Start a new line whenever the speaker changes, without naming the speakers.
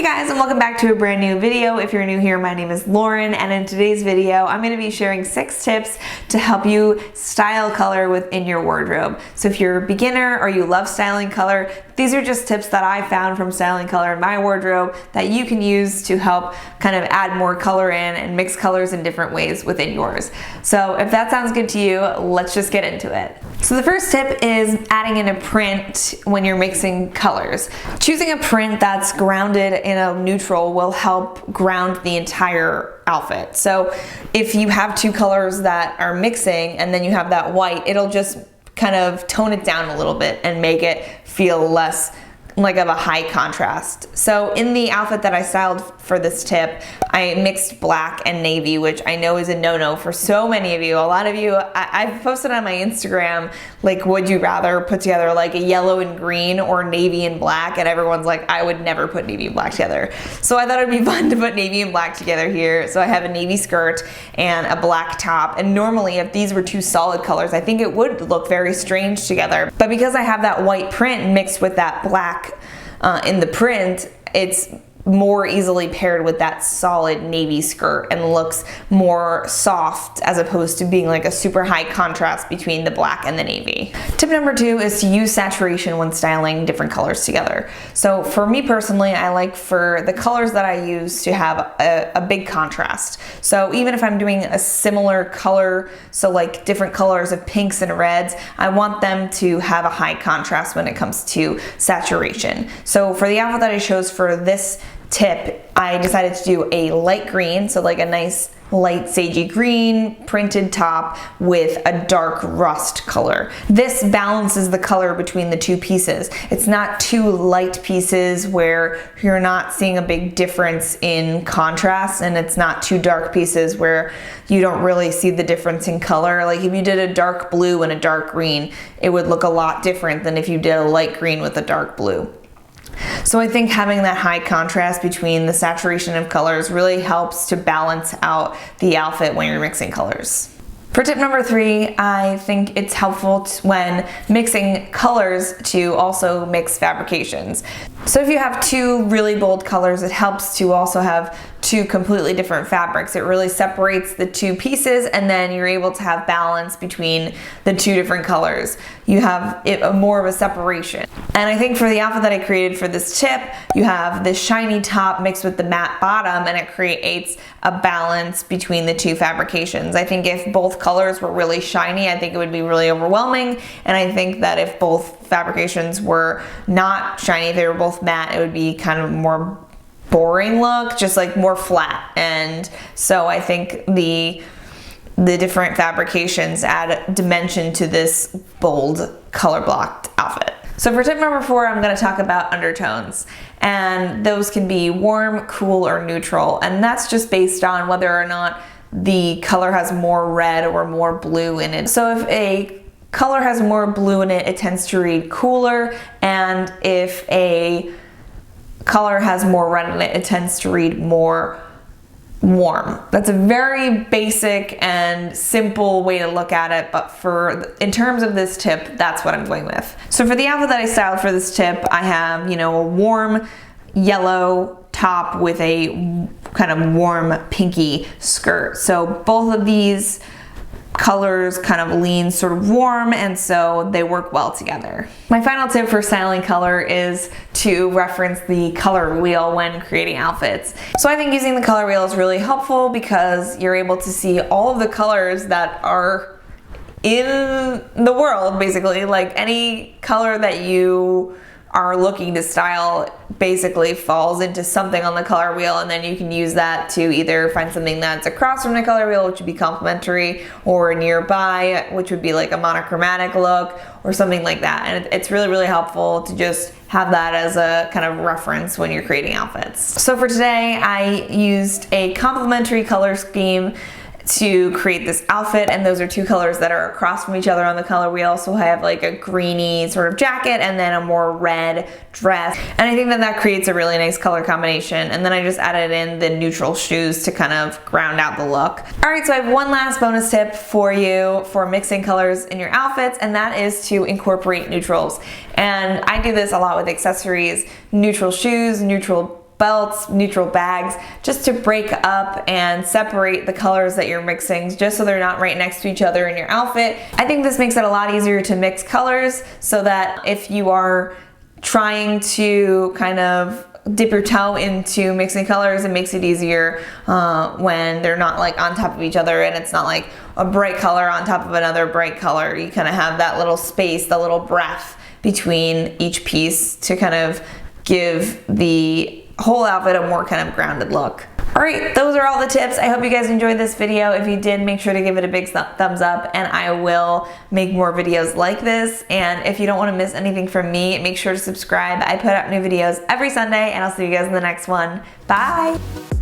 Hey guys, and welcome back to a brand new video. If you're new here, my name is Lauren, and in today's video, I'm going to be sharing 6 tips to help you style color within your wardrobe. So if you're a beginner or you love styling color, these are just tips that I found from styling color in my wardrobe that you can use to help kind of add more color in and mix colors in different ways within yours. So if that sounds good to you, let's just get into it. So the first tip is adding in a print when you're mixing colors. Choosing a print that's grounded in a neutral will help ground the entire outfit. So if you have 2 colors that are mixing and then you have that white, it'll just kind of tone it down a little bit and make it feel less like of a high contrast. So in the outfit that I styled for this tip, I mixed black and navy, which I know is a no-no for so many of you. A lot of you, I've posted on my Instagram, like, would you rather put together like a yellow and green or navy and black? And everyone's like, I would never put navy and black together. So I thought it'd be fun to put navy and black together here. So I have a navy skirt and a black top. And normally if these were 2 solid colors, I think it would look very strange together. But because I have that white print mixed with that black in the print, it's more easily paired with that solid navy skirt and looks more soft as opposed to being like a super high contrast between the black and the navy. Tip number 2 is to use saturation when styling different colors together. So for me personally, I like for the colors that I use to have a big contrast. So even if I'm doing a similar color, so like different colors of pinks and reds, I want them to have a high contrast when it comes to saturation. So for the outfit that I chose for this tip, I decided to do a light green, so like a nice light sagey green printed top with a dark rust color. This balances the color between the 2 pieces. It's not 2 light pieces where you're not seeing a big difference in contrast, and it's not 2 dark pieces where you don't really see the difference in color. Like if you did a dark blue and a dark green, it would look a lot different than if you did a light green with a dark blue. So I think having that high contrast between the saturation of colors really helps to balance out the outfit when you're mixing colors. For tip number 3, I think it's helpful when mixing colors to also mix fabrications. So if you have 2 really bold colors, it helps to also have 2 completely different fabrics. It really separates the 2 pieces, and then you're able to have balance between the 2 different colors. You have more of a separation. And I think for the outfit that I created for this tip, you have this shiny top mixed with the matte bottom, and it creates a balance between the 2 fabrications. I think if both colors were really shiny, I think it would be really overwhelming. And I think that if both fabrications were not shiny, if they were both matte, it would be kind of more boring look, just like more flat. And so I think the different fabrications add dimension to this bold color blocked outfit. So for tip number 4, I'm going to talk about undertones, and those can be warm, cool, or neutral, and that's just based on whether or not the color has more red or more blue in it. So if a color has more blue in it, it tends to read cooler, and if a color has more red in it, it tends to read more warm. That's a very basic and simple way to look at it, but in terms of this tip, that's what I'm going with. So for the outfit that I styled for this tip, I have, a warm yellow top with a kind of warm pinky skirt. So both of these colors kind of lean sort of warm, and so they work well together. My final tip for styling color is to reference the color wheel when creating outfits. So I think using the color wheel is really helpful because you're able to see all of the colors that are in the world, basically. Like any color that you are looking to style basically falls into something on the color wheel, and then you can use that to either find something that's across from the color wheel, which would be complementary, or nearby, which would be like a monochromatic look or something like that. And it's really, really helpful to just have that as a kind of reference when you're creating outfits. So for today, I used a complementary color scheme to create this outfit, and those are 2 colors that are across from each other on the color wheel. So I have like a greeny sort of jacket and then a more red dress, and I think that creates a really nice color combination. And then I just added in the neutral shoes to kind of ground out the look. Alright, so I have one last bonus tip for you for mixing colors in your outfits, and that is to incorporate neutrals. And I do this a lot with accessories, neutral shoes, neutral belts, neutral bags, just to break up and separate the colors that you're mixing, just so they're not right next to each other in your outfit. I think this makes it a lot easier to mix colors, so that if you are trying to kind of dip your toe into mixing colors, it makes it easier when they're not like on top of each other, and it's not like a bright color on top of another bright color. You kind of have that little space, the little breath between each piece to kind of give the whole outfit a more kind of grounded look. All right, those are all the tips. I hope you guys enjoyed this video. If you did, make sure to give it a big thumbs up, and I will make more videos like this. And if you don't want to miss anything from me, make sure to subscribe. I put out new videos every Sunday, and I'll see you guys in the next one. Bye.